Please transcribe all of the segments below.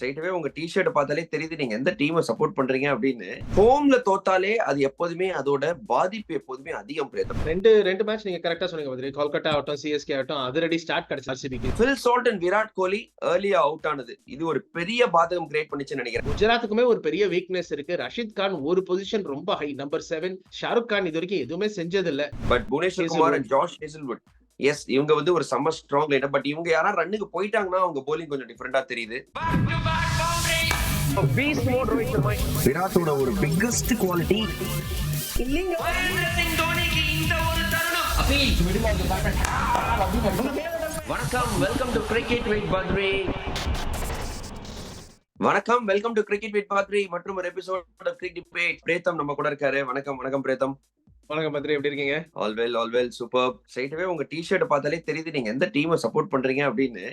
ஸ்ட்ரைட்டாவே உங்க டி-ஷர்ட் பார்த்தாலே தெரியுது நீங்க எந்த டீமை சப்போர்ட் பண்றீங்க அப்படின்னு. ஹோம்ல தோத்தாலே அது எப்போதுமே அதோட பாதிப்பு எப்போதுமே அதிகம் பிரேதம். ரெண்டு மேட்ச் நீங்க கரெக்டா சொன்னீங்க பத்ரி. கொல்கத்தா ஆகட்டும், சிஎஸ்கே ஆகட்டும், அதிரடி ஸ்டார்ட் கிடைச்சு ஆர்சிபிக்கு. Phil Salt and Virat Kohli ஏர்லியா அவுட் ஆனது இது ஒரு பெரிய பாதகம் கிரியேட் பண்ணிச்சுன்னு நினைக்கிறேன். குஜராத்துக்குமே ஒரு பெரிய வீக்னஸ் இருக்கு. ரஷீத் கான் ஒரு பொசிஷன் ரொம்ப ஹை, நம்பர் 7. ஷாருக் கான் இது வரைக்கும் எதுவுமே செஞ்சது இல்ல. But Bhuvneshwar Kumar and Josh Hazlewood yes இவங்க வந்து ஒரு செம்ம ஸ்ட்ராங் லைனர். பட் இவங்க யாரா ரன்னுக்கு போயிட்டாங்கன்னா அவங்க போலிங் கொஞ்சம் டிஃபரெண்டா தெரியுது. விராட்டோட ஒரு பிக்கஸ்ட் குவாலிட்டி வணக்கம், welcome to cricket with Badri. வணக்கம், welcome to cricket with Badri மற்றும் ஒரு episode of cricket debate. Preetham நம்ம கூட இருக்காரு. வணக்கம் பிரேதம். வணக்கம் பத்ரி, எப்படி இருக்கீங்க? ஆல்வெல் சூப்பர். ஸ்ட்ரைட்டாவே உங்க டி-ஷர்ட் பார்த்தாலே தெரியுது நீங்க எந்த டீமை சப்போர்ட் பண்றீங்க அப்படின்னு.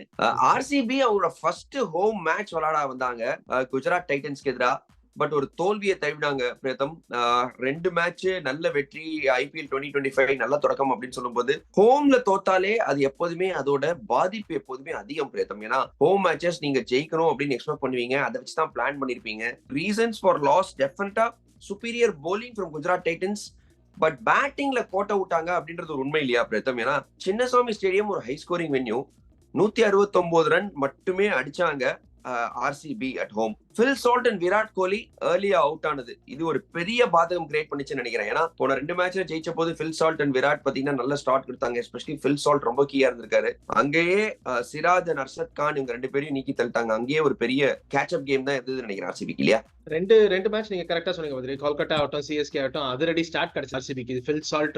ஆர்சிபி அவங்களோட ஃபர்ஸ்ட் ஹோம் மேட்ச் விளையாட வந்தாங்க குஜராத் டைட்டன்ஸ்க்கு எதிரா. பட் ஒரு தோல்வியை தழுவினாங்க பிரேதம். 2 மேட்ச் நல்ல வெற்றி, ஐபிஎல் 2025 நல்ல தொடக்கம் அப்படின்னு சொல்லும்போது ஹோம்ல தோத்தாலே அது எப்போதுமே அதோட பாதிப்பு எப்போதுமே அதிகம் பிரேதம். ஏன்னா ஹோம் மேட்சஸ் நீங்க ஜெயிக்கணும் அப்படின்னு எக்ஸ்பெக்ட் பண்ணுவீங்க, அதை வச்சுதான் பிளான் பண்ணிருப்பீங்க. ரீசன்ஸ் ஃபார் லாஸ் டெஃபினட்டா superior bowling from Gujarat Titans. But பேட்டிங்ல கோட்டை விட்டாங்க அப்படின்றது ஒரு உண்மை இல்லையா பிரேதம்? ஏன்னா சின்னசாமி ஸ்டேடியம் ஒரு ஹை ஸ்கோரிங் வென்யூ. 169 ரன் மட்டுமே அடிச்சாங்க RCB at home. Phil Salt and Virat Kohli ஏர்லியா அவுட் ஆனது இது ஒரு பெரிய பாதகம் கிரியேட் பண்ணிச்சுன்னு நினைக்கிறேன். ஏன்னா போன 2 மேட்ச்ல ஜெயிச்ச போது ஃபில் சால்ட் அண்ட் விராட் பாத்தீங்கன்னா நல்ல ஸ்டார்ட் கொடுத்தாங்க. எஸ்பெஷலி ஃபில் சால்ட் ரொம்ப கீயா இருந்திருக்காரு. அங்கேயே சிராஜ் அண்ட் அர்ஷத் கான் இவங்க 2 பேரையும் நீக்கி தள்ளிட்டாங்க. அங்கேயே ஒரு பெரிய கேட்ச் அப் கேம் தான் இருந்தது நினைக்கிறேன் ஆர்சிபிக்கு இல்லையா? ரெண்டு மேட்ச் நீங்க கரெக்டா சொன்னீங்க பத்ரி. கொல்கத்தா ஆகட்டும், சிஎஸ்கே ஆகட்டும், அதிரடி ஸ்டார்ட் கிடைச்சு ஆர்சிபிக்கு. Phil Salt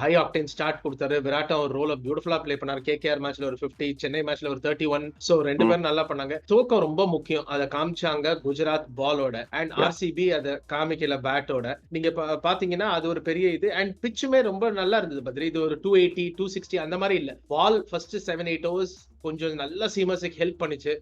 high octane start கொடுத்தாரு. விராட் ஒரு ரோல பியூட்டிஃபுல்லா பிளே பண்ணாரு. கேகேஆர் மேட்ச்ல ஒரு 50, சென்னை மேட்ச்ல ஒரு 31. சோ 2 பேரும் நல்லா பண்ணாங்க. தூக்கம் ரொம்ப முக்கியம், அதை காமிச்சாங்க குஜராத் பாலோட. அண்ட் ஆர்சிபி அதை காமிக்கல பேட்டோட. நீங்க பாத்தீங்கன்னா அது ஒரு பெரிய இது. அண்ட் பிச்சுமே ரொம்ப நல்லா இருந்தது பத்ரி. இது ஒரு 280, 260 அந்த மாதிரி இல்ல. பால் ஃபர்ஸ்ட் 7-8 ஓவர்ஸ் கொஞ்சம் நல்லா சீமர்ஸுக்கு ஹெல்ப் பண்ணிச்சு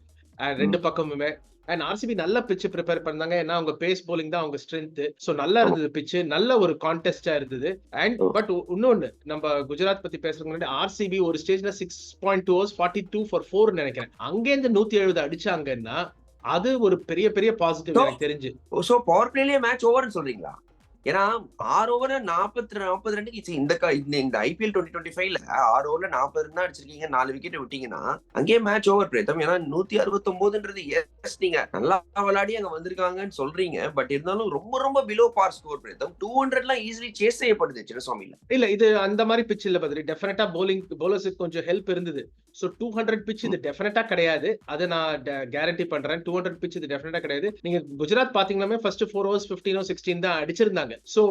2 பக்கமுமே. அண்ட் ஆர்சிபி நல்ல பிச்சு ப்ரிப்பேர் பண்ணாங்க. ஏன்னா அவங்க பேஸ் போலிங் தான் அவங்க ஸ்ட்ரென்த். சோ நல்லா இருந்தது பிச்சு, நல்ல ஒரு கான்டெஸ்டா இருந்தது. அண்ட் பட் இன்னொன்னு நம்ம குஜராத் பத்தி பேசுறதுக்கு முன்னாடி ஆர்சிபி ஒரு ஸ்டேஜ்ல 6.2 overs 42 for 4 நினைக்கிறேன். அங்கேருந்து 170 அடிச்சாங்கன்னா அது ஒரு பெரிய பாசிட்டிவ் எனக்கு தெரிஞ்சு. சோ பவர் பிளேலயே மேட்ச் ஓவர்னு சொல்றீங்களா? ஏன்னா 6 ஓவர் 40 ரன்னுக்கு இந்த ஐபிஎல் 2025ல 6 ஓவர்ல 40 ரன் அடிச்சிருக்கீங்க, 4 விக்கெட் விட்டீங்கன்னா அங்கேயே மேட்ச் ஓவர் பிரேதம். ஏன்னா 169ன்றது எஸ் நீங்க நல்லா விளையாடி அங்க வந்திருக்காங்கன்னு சொல்றீங்க. பட் இருந்தாலும் ரொம்ப பிலோ பார் ஸ்கோர் பிரேதம். 200 ஈஸிலி சேஸ் செய்யப்படுது சின்னசாமில. இல்ல இது அந்த மாதிரி பிச் இல்ல பத்ரி. டெஃபினட்டா பவுலர்ஸுக்கு கொஞ்சம் ஹெல்ப் இருந்தது. சோ 200 பிச் இது டெஃபினட்டா கிடையாது. அதை நான் கேரண்டி பண்றேன். 200 பிச் இது டெஃபினட்டா கிடையாது. நீங்க குஜராத் பாத்தீங்கன்னா ஃபர்ஸ்ட் 4 overs 15 or 16 தான் அடிச்சிருந்தாங்க. சோ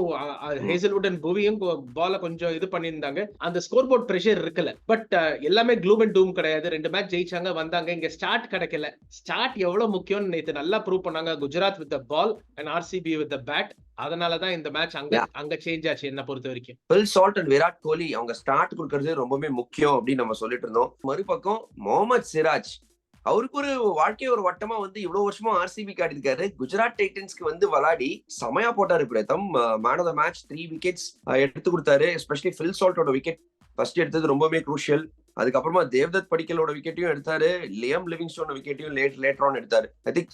ஹேசல்வுட் அண்ட் புவியும் பால கொஞ்சம் இது பண்ணியிருந்தாங்க. அந்த ஸ்கோர் போர்ட் பிரஷர் இருக்கல. பட் எல்லாமே க்ளூம் அண்ட் டூம் கிடையாது. 2 மேட்ச் ஜெயிச்சாங்க, வந்தாங்க. இங்க ஸ்டார்ட் கிடைக்கல. ஸ்டார்ட் எவ்வளவு முக்கியம் நேத்து நல்லா ப்ரூவ் பண்ணாங்க Gujarat with the ball and RCB with the bat. அதனாலதான் இந்த மேட்ச் அங்க சேஞ்ச் ஆச்சு என்ன பொறுத்த வரைக்கும். Phil Salt and Virat Kohli அவங்க ஸ்டார்ட் கொடுக்கறது ரொம்பவே முக்கியம் அப்படின்னு நம்ம சொல்லிட்டு இருந்தோம். மறுபக்கம் முகமது சிராஜ் அவருக்கு ஒரு வாழ்க்கை ஒரு வட்டமா வந்து இவ்வளவு வருஷமா ஆர்சிபி காட்டிருக்காரு. குஜராத் டைட்டன்ஸ்க்கு வந்து விளையாடி செமையா போட்டாரு Preetham. Man of the match 3 wickets எடுத்து கொடுத்தாரு. எஸ்பெஷலி ஃபில் சால்ட்டோட விக்கெட் ஃபர்ஸ்ட் எடுத்தது ரொம்பவே குரூஷியல். அதுக்கப்புறமா தேவ்தத் படிக்கலோட விக்கெட்டையும் எடுத்தாரு. லியம் லிவிங்ஸ்டோன் விக்கெட்டையும் லேட்டர் ஆன் எடுத்தாரு. I think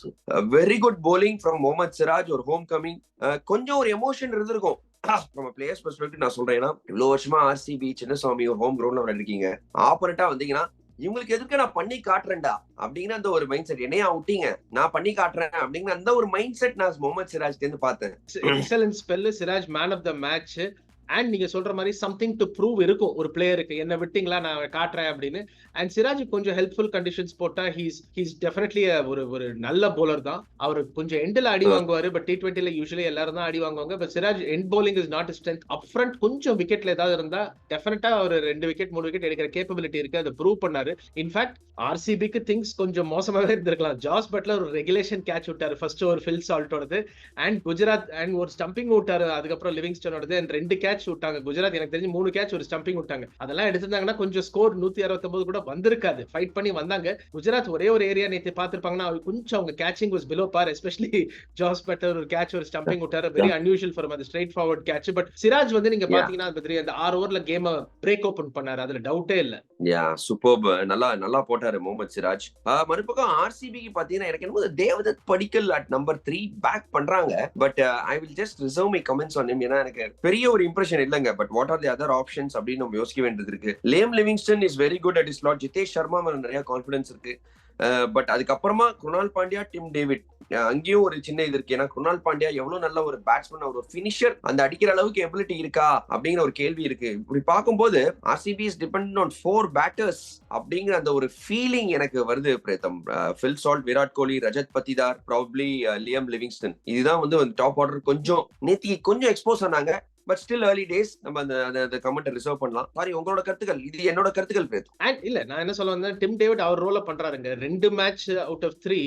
very good bowling from Mohammed Siraj. ஒரு ஹோம் கமிங் கொஞ்சம் ஒரு எமோஷன் இருந்திருக்கும் நம்ம பிளேயர்ஸ் பெர்ஸ்பெக்டிவ். நான் சொல்றேன், ஏன்னா இவ்வளவு வருஷமா ஆர்சிபி சின்னசாமி ஒரு ஹோம் கிரவுண்ட்ல விளையாடிருக்கீங்க. ஆப்போனண்டா வந்தீங்கன்னா இவங்களுக்கு எதுக்கு நான் பண்ணி காட்டுறேன்டா அப்படிங்கிற அந்த ஒரு மைண்ட் செட். என்னையா விட்டீங்க, நான் பண்ணி காட்டுறேன் அப்படிங்கிற அந்த ஒரு மைண்ட் செட் நான் முகமது சிராஜ் இருந்து பார்த்தேன். Excellent spell. Siraj man of the match. And நீங்க சொல்ற மாதிரி சம்திங் டு ப்ரூவ் இருக்கும் ஒரு பிளேயருக்கு. என்ன விட்டீங்களா, நான் காட்டுறேன் அப்படின்னு. அண்ட் சிராஜ் கொஞ்சம் ஹெல்ப்ஃபுல் கண்டிஷன்ஸ் போட்டா ஹீஸ் டெஃபினெட்லி ஒரு நல்ல bowler தான். அவர் கொஞ்சம் எண்ட்ல அடி வாங்குவாரு. பட் T20ல யூசுவலி எல்லாரும் தான் அடி வாங்குவாங்க. But Siraj end bowling is not strength. Up front கொஞ்சம் விக்கெட்ல ஏதாவது இருந்தா டெஃபினட்டா ஒரு 2 விக்கெட் 3 விக்கெட் எடுக்கிற கேப்பபிலிட்டி இருக்கு. அதை ப்ரூவ் பண்ணாரு. இன்ஃபேக்ட் ஆர்சிபிக்கு திங்ஸ் கொஞ்சம் மோசமாவே இருந்திருக்கலாம். ஜாஸ் பட்லர் ஒரு ரெகுலேஷன் கேட்ச் விட்டாரு ஃபர்ஸ்ட் ஓவர் ஃபில் சால்ட்டோடது. அண்ட் குஜராத் அண்ட் ஒரு ஸ்டம்பிங் விட்டாரு. அதுக்கப்புறம் லிவிங்ஸ்டனோடது. அண்ட் 2 கேட்ச் விட்டாங்க குஜராத். எனக்கு தெரிஞ்சு 3 கேட்ச் ஒரு ஸ்டம்பிங் விட்டாங்க. அதெல்லாம் எடுத்திருந்தாங்கன்னா கொஞ்சம் ஸ்கோர் 169 கூட வந்திருக்காது. ஃபைட் பண்ணி வந்தாங்க. குஜராத் ஒரே ஒரு ஏரியா நேத்து பார்த்திருப்பாங்கன்னா கொஞ்சம் அவங்க catching was below par. Especially Jos Buttler ஒரு கேட்ச் ஒரு ஸ்டம்பிங் விட்டாரு. வெரி அன்யூஷுவல் ஃபார் அந்த straightforward catch. But Siraj வந்து நீங்க பாத்தீங்கன்னா அந்த 6 ஓவர்ல கேம் பிரேக் ஓபன் பண்ணாரு. அதுல டவுட்டே இல்ல. சூப்பர்ப். நல்லா போட்டாரு முகமது சிராஜ். மறுபக்கம் ஆர்சிபிக்கு பாத்தீங்கன்னா எனக்கு என்னமோ Devdutt Padikkal at number 3 back பண்றாங்க. But I will just reserve my comments on him. ஏன்னா எனக்கு பெரிய ஒரு இம்ப்ரெஷன் இல்லங்க. But what are the other options அப்படின்னு நம்ம யோசிக்க வேண்டியது இருக்கு. Liam Livingstone is very good at is slot. Jitesh Sharma மேல நிறைய கான்ஃபிடன்ஸ் இருக்கு. பட் அதுக்கப்புறமா குணால் பாண்டியா, டிம் டேவிட் அங்கேயும் ஒரு சின்ன இது இருக்கு. ஏன்னா குணால் பாண்டியா எவ்வளவு நல்ல ஒரு பேட்ஸ்மேன், ஒரு ஃபினிஷர், அந்த அடிக்கிற அளவுக்கு எபிலிட்டி இருக்கா அப்படிங்கிற ஒரு கேள்வி இருக்கு. இப்படி பார்க்கும்போது RCB is depend on 4 batters அப்படிங்கிற அந்த ஒரு ஃபீலிங் எனக்கு வருது Preetham. Phil Salt, Virat Kohli, Rajat Patidar, probably Liam Livingstone. இதுதான் வந்து டாப் ஆர்டர். கொஞ்சம் நேத்திக்கு கொஞ்சம் எக்ஸ்போஸ் ஆனாங்க. But still early days. நம்ம அந்த கமெண்ட் ரிசர்வ் பண்ணலாம். சாரி, உங்களோட கருத்துக்கள். இது என்னோட கருத்துக்கள் பேர். அண்ட் இல்ல, நான் என்ன சொல்ல வந்தேன், டிம் டேவிட் அவர் ரோல பண்றாருங்க. 2 மேட்ச் அவுட் ஆஃப் 3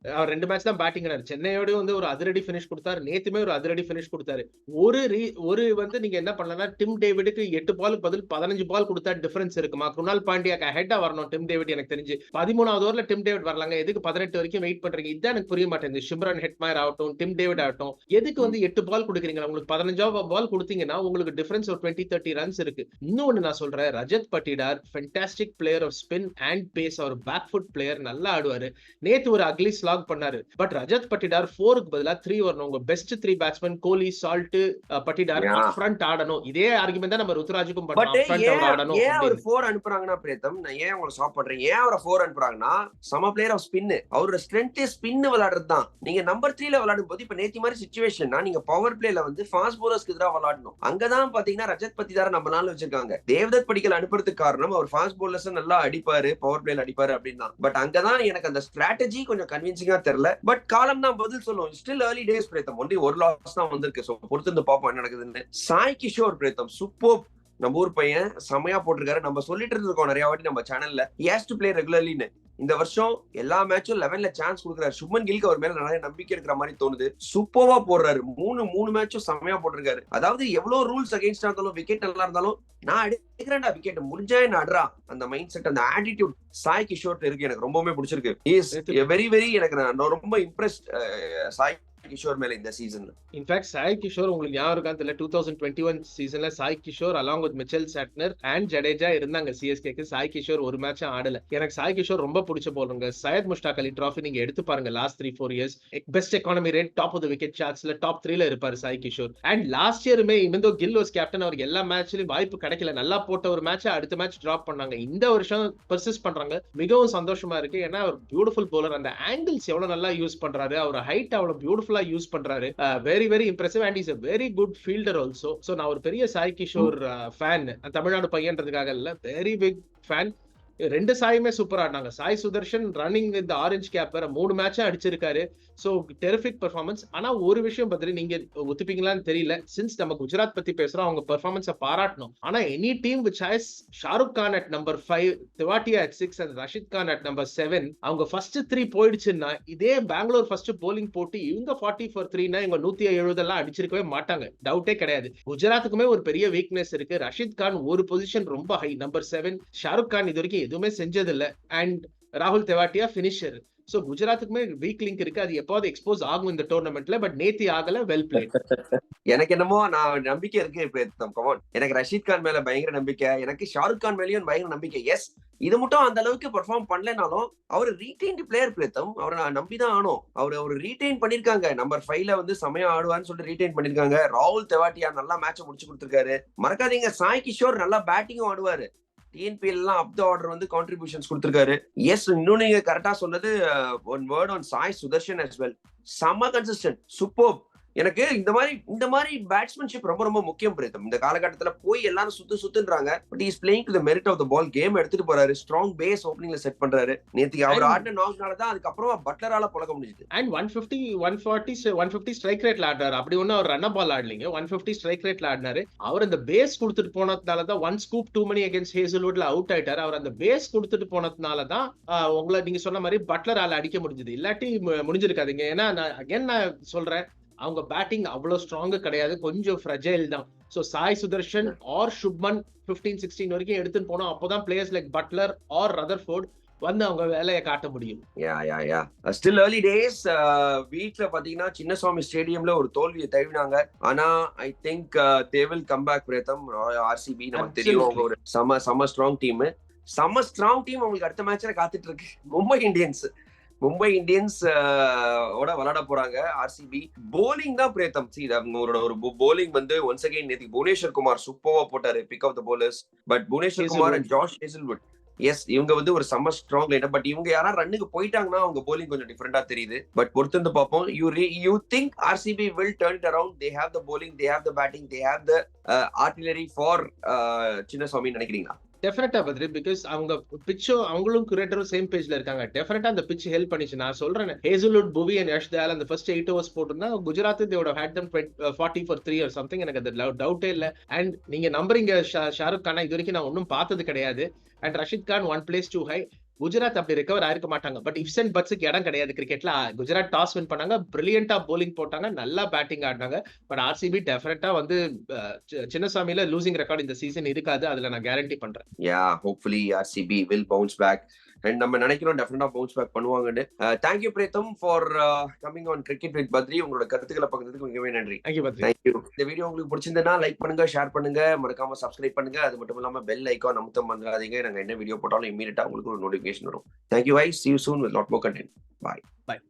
அவர் 2 மேட்ச் தான் பேட்டிங் ஆனாரு. சென்னையோட வந்து ஒரு அதிரடி பினிஷ் கொடுத்தாரு. நேத்துமே ஒரு அதிரடி பினிஷ் கொடுத்தாரு. ஒரு வந்து நீங்க என்ன பண்ணலன்னா, டிம் டேவிடுக்கு 8 பாலுக்கு பதில் 15 பால் கொடுத்தா டிஃபரன்ஸ் இருக்குமா? குணால் பாண்டியாக்கு ஹெட்டா வரணும் டிம் டேவிட். எனக்கு தெரிஞ்சு 13வது ஓவர்ல டிம் டேவிட் வரலாங்க. எதுக்கு 18 வரைக்கும் வெயிட் பண்றீங்க? இதான் எனக்கு புரிய மாட்டேங்குது. ஷிம்ரன் ஹெட்மயர் ஆகட்டும், டிம் டேவிட் ஆகட்டும், எதுக்கு வந்து 8 பால் கொடுக்குறீங்க? உங்களுக்கு 15வது பால் கொடுத்தீங்கன்னா உங்களுக்கு டிஃபரன்ஸ் ஒரு 20-30 ரன்ஸ் இருக்கு. இன்னொன்னு நான் சொல்றேன், Rajat Patidar fantastic player of spin and pace. அவர் பேக் ஃபுட் பிளேயர், நல்லா ஆடுவாரு. நேத்து ஒரு அக்லி ஸ்லாக் பண்ணாரு. பட் ரஜத் பட்டிடார் 4க்கு பதிலா 3 வரணும். உங்க best 3 batsman Kohli, Salt, Patidar up front ஆடணும். இதே ஆர்குமெண்ட் தான் நம்ம ருத்துராஜுக்கும் பண்றோம். அப் ஃப்ரண்ட் அவர் ஆடணும். ஏன் அவர் 4 அனுப்புறாங்கன்னா பிரேத்தம், நான் ஏன் உங்களை ஸ்டாப் பண்றேன், ஏன் அவரை 4 அனுப்புறாங்கன்னா, சம பிளேயர் ஆஃப் ஸ்பின். அவரோட ஸ்ட்ரென்த் ஸ்பின் விளையாடுறது தான். நீங்க நம்பர் 3ல விளையாடும் போது இப்ப நேத்தி மாதிரி சிச்சுவேஷன்னா நீங்க பவர் பிளேல வந்து ஃபாஸ்ட் பவுலர்ஸ்க்கு எதிராக விளையாடணும். அங்கதான் பாத்தீங்கன்னா ரஜத் பத்திதார நம்ம நாள் வச்சிருக்காங்க. தேவதத் படிக்கல் அனுப்புறதுக்கு காரணம் அவர் ஃபாஸ்ட் பவுலர்ஸ் நல்லா அடிப்பாரு, பவர் பிளேல அடிப்பாரு அப்படின்னு தான். பட் அங்கதான் எனக்கு அந்த ஸ்ட்ராட்டஜி கொஞ்சம் கன்வின்சிங்கா தெரியல. பட் காலம் தான் பதில் சொல்லும். Still early days Preetham. Only ஒரு லாஸ் தான் வந்திருக்கு. சோ பொறுத்து இருந்து பாப்போம் என்ன நடக்குதுன்னு. சாய் கிஷோர் பிரேத்தம் சூப்பர். நம்ம ஊர் பையன் செமையா போட்டிருக்காரு. நம்ம சொல்லிட்டு இருக்கோம் நிறைய வாட்டி நம்ம சேனல்ல, he has to play regularly. இந்த வருஷம் எல்லா மேட்சும் 11ல சான்ஸ் கொடுக்குறாரு. சுப்மன் கில்க்கு அவர் மேல நிறைய நம்பிக்கை இருக்கிற மாதிரி தோணுது. சூப்பர்வா போடுறாரு. 3 மேட்சும் செமையா போட்டிருக்காரு. அதாவது எவ்வளவு ரூல்ஸ் அகைன்ஸ்டா இருந்தாலும், விக்கெட் நல்லா இருந்தாலும், நான் அடிக்கிறேன்டா விக்கெட், முடிஞ்சா என்ன அட்ரா, அந்த மைண்ட் செட், அந்த ஆட்டிடியூட் சாய் கிஷோர் இருக்கு. எனக்கு ரொம்பவே பிடிச்சிருக்கு. இஸ் வெரி வெரி எனக்கு நான் ரொம்ப இம்ப்ரெஸ்ட் சாய் கிஷோர் மேல இந்த சீசன்ல. இன்ஃபேக்ட் சாய் கிஷோர் உங்களுக்கு ஞாபகம் இருக்கா தெரியல, 2021 சீசன்ல Sai Kishore along with Mitchell Santner and Jadeja இருந்தாங்க சிஎஸ்கேக்கு. சாய் கிஷோர் ஒரு மேட்ச் ஆடல. எனக்கு சாய் கிஷோர் ரொம்ப பிடிச்ச போலுங்க. சையத் முஷ்டாக் அலி டிராஃபி நீங்க எடுத்து பாருங்க. Last 3-4 years best economy rate, top of the wicket சார்ட்ஸ்ல டாப் 3ல இருப்பாரு சாய் கிஷோர். அண்ட் லாஸ்ட் இயருமே even though Gill was captain, அவருக்கு எல்லா மேட்ச்லயும் வாய்ப்பு கிடைக்கல. நல்லா போட்ட ஒரு மேட்ச் அடுத்த மேட்ச் டிராப் பண்ணாங்க. இந்த வருஷம் பெர்சிஸ்ட் பண்றாங்க. மிகவும் சந்தோஷமா இருக்கு. ஏன்னா அவர் பியூட்டிஃபுல் போலர். அந்த ஆங்கிள்ஸ் எவ்வளவு நல்லா யூஸ் பண்றாரு, அவர் ஹைட் அவ்வளவு பியூட்டிஃபுல்லா யூஸ் பண்றாரு. Very very impressive and is a very good fielder also. So நான் ஒரு பெரிய சாய் கிஷோர் ஃபேன். தமிழ்நாடு பையன்றதுக்காக இல்ல, வெரி பிக் ஃபேன். 2 சாயுமே சூப்பரா ஆடினாங்க. Sai Sudharsan running with orange cap வேற 3 மேட்சா அடிச்சிருக்காரு. So terrific performance. ஆனா ஒரு விஷயம் பத்தி நீங்க ஒத்துப்பீங்களான்னு தெரியல. சின்ஸ் நம்ம குஜராத் பத்தி பேசுறோம், அவங்க பெர்ஃபார்மன்ஸை பாராட்டணும். ஆனா any team which has Shahrukh Khan at number 5, Tewatia at 6 and Rashid Khan at number 7, அவங்க ஃபர்ஸ்ட் 3 போயிடுச்சுன்னா, இதே பெங்களூர் ஃபர்ஸ்ட் போலிங் போட்டு இவங்க 40 for 3னா இவங்க 170 எல்லாம் அடிச்சிருக்கவே மாட்டாங்க. டவுட்டே கிடையாது. குஜராத்துக்குமே ஒரு பெரிய வீக்னஸ் இருக்கு. ரஷித் கான் ஒரு பொசிஷன் ரொம்ப ஹை, நம்பர் 7. ஷாருக் கான் இது வரைக்கும் எதுவுமே செஞ்சதில்லை. அண்ட் ராகுல் தெவாட்டியா பினிஷர். சோ குஜராத்துக்குமே வீக் லிங்க் இருக்கு. அது எப்போது எக்ஸ்போஸ் ஆகும் இந்த டோர்னமெண்ட்ல. பட் நேத்தி ஆகல. Well plate. எனக்கு என்னமோ நான் நம்பிக்கை இருக்கு. எனக்கு ரஷீத் கான் மேல பயங்கர நம்பிக்கை. எனக்கு ஷாருக் கான் மேலயும் பயங்கர நம்பிக்கை. எஸ், இது மட்டும் அந்த அளவுக்கு பெர்ஃபார்ம் பண்ணலனாலும் அவர் ரீடைன்ட் பிளேயர் பிரேத்தம். அவரை நான் நம்பிதான் ஆனோம். அவர் ரீடைன் பண்ணிருக்காங்க. நம்பர் 5ல வந்து செமையா ஆடுவான்னு சொல்லிட்டு ரீடைன் பண்ணிருக்காங்க. ராகுல் தெவாட்டியா நல்லா மேட்சை முடிச்சு கொடுத்திருக்காரு. மறக்காதீங்க, சாய் கிஷோர் நல்லா பேட்டிங்கும் ஆடுவாரு. டிஎன்பிஎல் எல்லாம் அப் த ஆர்டர் வந்து கான்ட்ரிபியூஷன்ஸ் கொடுத்திருக்காரு. எஸ், இன்னும் நீங்க கரெக்டா சொன்னது, one word on Sai Sudharsan as well. செம கன்சிஸ்டன்ட், சூப்பர். எனக்கு இந்த மாதிரி பேட்ஸ்மேன்ஷிப் ரொம்ப ரொம்ப முக்கியம் பிரேத்தம். இந்த காலகட்டத்துல போய் எல்லாரும் சுத்துன்றாங்க. But is playing to the merit of the ball. Game எடுத்துட்டு போறாரு. ஸ்ட்ராங் பேஸ் ஓப்பனிங்ல செட் பண்றாரு. நேத்து அவர் ஆடின நாக்னால தான் அதுக்கப்புறமா பட்லரால பழக்க முடிஞ்சது. அண்ட் 150 140 150 ஸ்ட்ரைக் ரேட்ல ஆடுறாரு. அப்படி ஒண்ணு அவர் ரன் பால் ஆடலீங்க. 150 ஸ்ட்ரைக் ரேட்ல ஆடினாரு. அவர் அந்த பேஸ் கொடுத்துட்டு போனதுனால தான் 1 ஸ்கூப் டூ மணி அகைன்ஸ்ட் ஹேசல்வுட்ல அவுட் ஆயிட்டாரு. அவர் அந்த பேஸ் கொடுத்துட்டு போனதுனால தான் உங்களை நீங்க சொன்ன மாதிரி பட்லரால அடிக்க முடிஞ்சது. இல்லாட்டி முடிஞ்சிருக்காதுங்க. ஏன்னா நான் சொல்றேன், அவங்க பேட்டிங் அவ்வளவு ஸ்ட்ராங் கிடையாது, கொஞ்சம் ஃப்ரெஜைல் தான். சோ சாய் சுதர்ஷன் ஆர் சுப்மன் 15-16 வரைக்கும் எடுத்துன்னு போனோம். அப்போதான் players like Buttler or Rutherford வந்து அவங்க வேலையை காட்ட முடியும். Still early days. வீட்ல பாத்தீங்கன்னா சின்னசாமி ஸ்டேடியம்ல ஒரு தோல்வியை தழுவினாங்க. ஆனா I think they will come back. Preetham, RCB நமக்கு தெரியும் அவங்க ஒரு செம ஸ்ட்ராங் டீம். அவங்களுக்கு அடுத்த மேட்ச்ல காத்துட்டு இருக்கு. மும்பை இந்தியன்ஸ் ஓட விளையாட போறாங்க ஆர்சிபி. போலிங் தான் பிரேதம். அவங்களோட ஒரு போலிங் வந்து ஒன்ஸ் அகைன் நேத்து புவனேஸ்வர் குமார் சூப்பர்வா போட்டாரு, pick of the bowlers. But Bhuvneshwar Kumar and Josh Hazlewood, yes இவங்க வந்து ஒரு செம்ம ஸ்ட்ராங் லைனர். பட் இவங்க யாரா ரன்னுக்கு போயிட்டாங்கன்னா அவங்க போலிங் கொஞ்சம் டிஃபரெண்டா தெரியுது. பட் பொறுத்து பார்ப்போம். You think RCB will turn it around? They have the bowling, they have the batting, they have the artillery for Chinnasamy நினைக்கிறீங்களா? டெஃபினட்டா பத்ரி, பிகாஸ் அவங்க பிச்சோ அவங்களும் கிரியேட்டரும் சேம் பேஜ்ல இருக்காங்க. டெஃபினட்டா அந்த பிச் ஹெல்ப் பண்ணிச்சு. நான் சொல்றேன், ஹேசல்வுட், புவி அண்ட் யஷ் தயால் அந்த ஃபர்ஸ்ட் 8 overs போட்டுருந்தா குஜராத் they would have had them 40 for 3 or something. எனக்கு அது டவுட்டே இல்ல. அண்ட் நீங்க நம்புறீங்க ஷாருக் கானா இது வரைக்கும் நான் ஒன்னும் பார்த்தது கிடையாது. And Rashid Khan 1 place too high. Gujarat அப்படி ரெக்கவர் ஆயிருக்க மாட்டாங்க. பட் இஃப்ஸ் அண்ட் பட்ஸுக்கு இடம் கிடையாது கிரிக்கெட்ல. குஜராத் டாஸ் வின் பண்ணாங்க, பிரில்லியண்டா போலிங் போட்டாங்க, நல்லா பேட்டிங் ஆடினாங்க. பட் ஆர்சிபி டெஃபினட்டா வந்து சின்னசாமியில லூசிங் ரெக்கார்ட் இந்த சீசன் இருக்காது, அதுல நான் கேரண்டி பண்றேன். Hopefully RCB will bounce back. And நம்ம நினைக்கிறோம் டெஃபினட்டா பவுன்ஸ் பேக் பண்ணுவாங்கன்னு. Thank you Preetham for coming on cricket with Badri. உங்களோட கருத்துக்களை பகிர்ந்ததுக்கு மிகவே நன்றி. தேங்க்யூ. இந்த வீடியோ உங்களுக்கு பிடிச்சிருந்தா லைக் பண்ணுங்க, ஷேர் பண்ணுங்க, மறக்காம சப்ஸ்கிரைப் பண்ணுங்க. அது மட்டும் இல்லாம பெல் ஐகான் அமுத்த மறந்துடாதீங்க. நாங்க என்ன வீடியோ போட்டாலும் இமீடியட்டா உங்களுக்கு ஒரு நோட்டிபிகேஷன் வரும். Thank you guys, see you soon with lot more content. Bye.